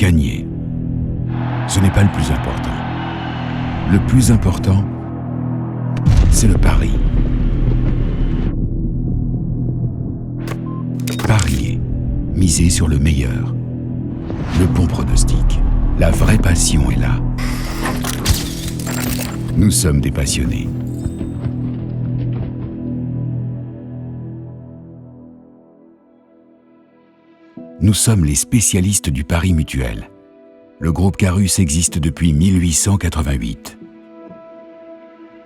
gagner. Ce n'est pas le plus important. Le plus important, c'est le pari. Parier, miser sur le meilleur, le bon pronostic. La vraie passion est là. Nous sommes des passionnés. Nous sommes les spécialistes du pari mutuel. Le groupe Carus existe depuis 1888.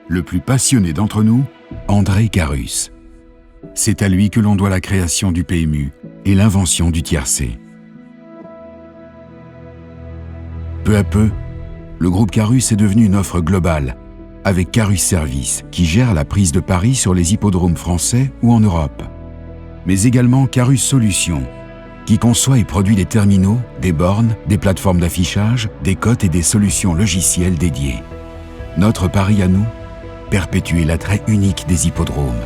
Le plus passionné d'entre nous, André Carus. C'est à lui que l'on doit la création du PMU et l'invention du tiercé. Peu à peu, le groupe Carus est devenu une offre globale, avec Carus Service, qui gère la prise de paris sur les hippodromes français ou en Europe. Mais également Carus Solutions, qui conçoit et produit des terminaux, des bornes, des plateformes d'affichage, des cotes et des solutions logicielles dédiées. Notre pari à nous, perpétuer l'attrait unique des hippodromes.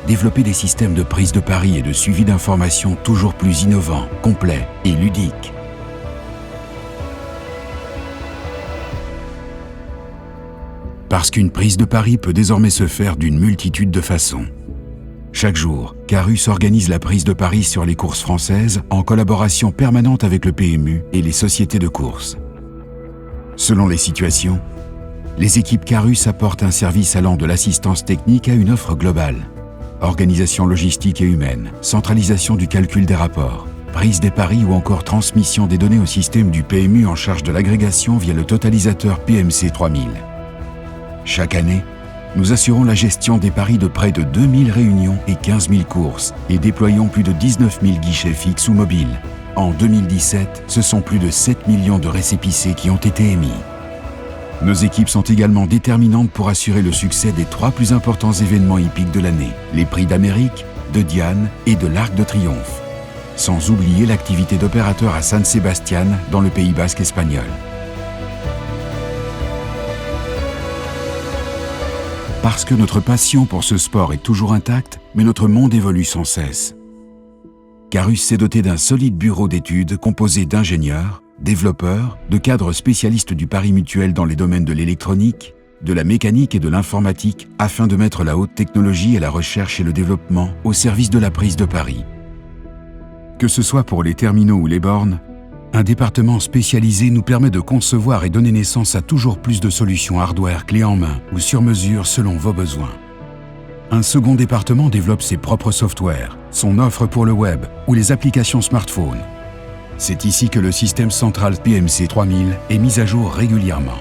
Développer des systèmes de prise de paris et de suivi d'informations toujours plus innovants, complets et ludiques. Parce qu'une prise de pari peut désormais se faire d'une multitude de façons. Chaque jour, Carus organise la prise de paris sur les courses françaises en collaboration permanente avec le PMU et les sociétés de courses. Selon les situations, les équipes Carus apportent un service allant de l'assistance technique à une offre globale. Organisation logistique et humaine, centralisation du calcul des rapports, prise des paris ou encore transmission des données au système du PMU en charge de l'agrégation via le totalisateur PMC 3000. Chaque année, nous assurons la gestion des paris de près de 2000 réunions et 15 000 courses et déployons plus de 19 000 guichets fixes ou mobiles. En 2017, ce sont plus de 7 millions de récépissés qui ont été émis. Nos équipes sont également déterminantes pour assurer le succès des 3 plus importants événements hippiques de l'année, les prix d'Amérique, de Diane et de l'Arc de Triomphe. Sans oublier l'activité d'opérateur à San Sebastián dans le Pays basque espagnol. Parce que notre passion pour ce sport est toujours intacte, mais notre monde évolue sans cesse. Carus s'est doté d'un solide bureau d'études composé d'ingénieurs, développeurs, de cadres spécialistes du pari mutuel dans les domaines de l'électronique, de la mécanique et de l'informatique afin de mettre la haute technologie et la recherche et le développement au service de la prise de paris. Que ce soit pour les terminaux ou les bornes, un département spécialisé nous permet de concevoir et donner naissance à toujours plus de solutions hardware clés en main ou sur mesure selon vos besoins. Un second département développe ses propres softwares, son offre pour le web ou les applications smartphone. C'est ici que le système central PMC 3000 est mis à jour régulièrement.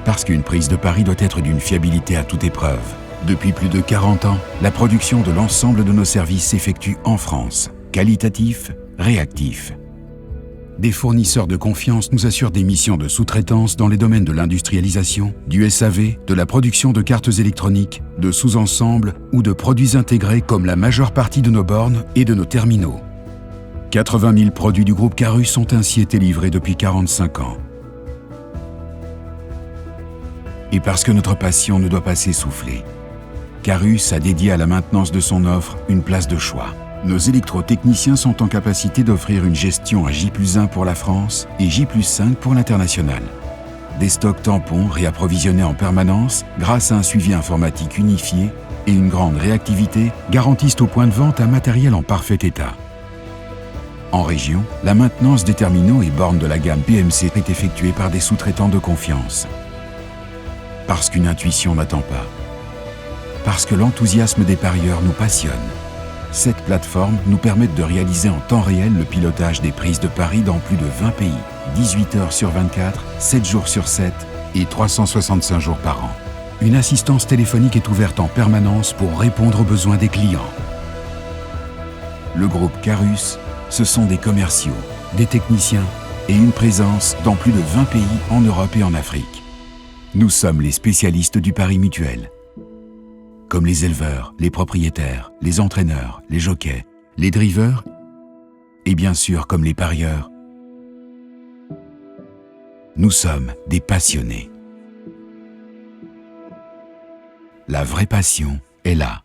Parce qu'une prise de pari doit être d'une fiabilité à toute épreuve. Depuis plus de 40 ans, la production de l'ensemble de nos services s'effectue en France. Qualitatif, réactif. Des fournisseurs de confiance nous assurent des missions de sous-traitance dans les domaines de l'industrialisation, du SAV, de la production de cartes électroniques, de sous-ensembles ou de produits intégrés comme la majeure partie de nos bornes et de nos terminaux. 80 000 produits du groupe Carus ont ainsi été livrés depuis 45 ans. Et parce que notre passion ne doit pas s'essouffler, Carus a dédié à la maintenance de son offre une place de choix. Nos électrotechniciens sont en capacité d'offrir une gestion à J+1 pour la France et J+5 pour l'international. Des stocks tampons réapprovisionnés en permanence grâce à un suivi informatique unifié et une grande réactivité garantissent au point de vente un matériel en parfait état. En région, la maintenance des terminaux et bornes de la gamme PMC est effectuée par des sous-traitants de confiance. Parce qu'une intuition n'attend pas. Parce que l'enthousiasme des parieurs nous passionne. Cette plateforme nous permet de réaliser en temps réel le pilotage des prises de paris dans plus de 20 pays, 18 heures sur 24, 7 jours sur 7 et 365 jours par an. Une assistance téléphonique est ouverte en permanence pour répondre aux besoins des clients. Le groupe Carus, ce sont des commerciaux, des techniciens et une présence dans plus de 20 pays en Europe et en Afrique. Nous sommes les spécialistes du pari mutuel. Comme les éleveurs, les propriétaires, les entraîneurs, les jockeys, les drivers et bien sûr comme les parieurs. Nous sommes des passionnés. La vraie passion est là.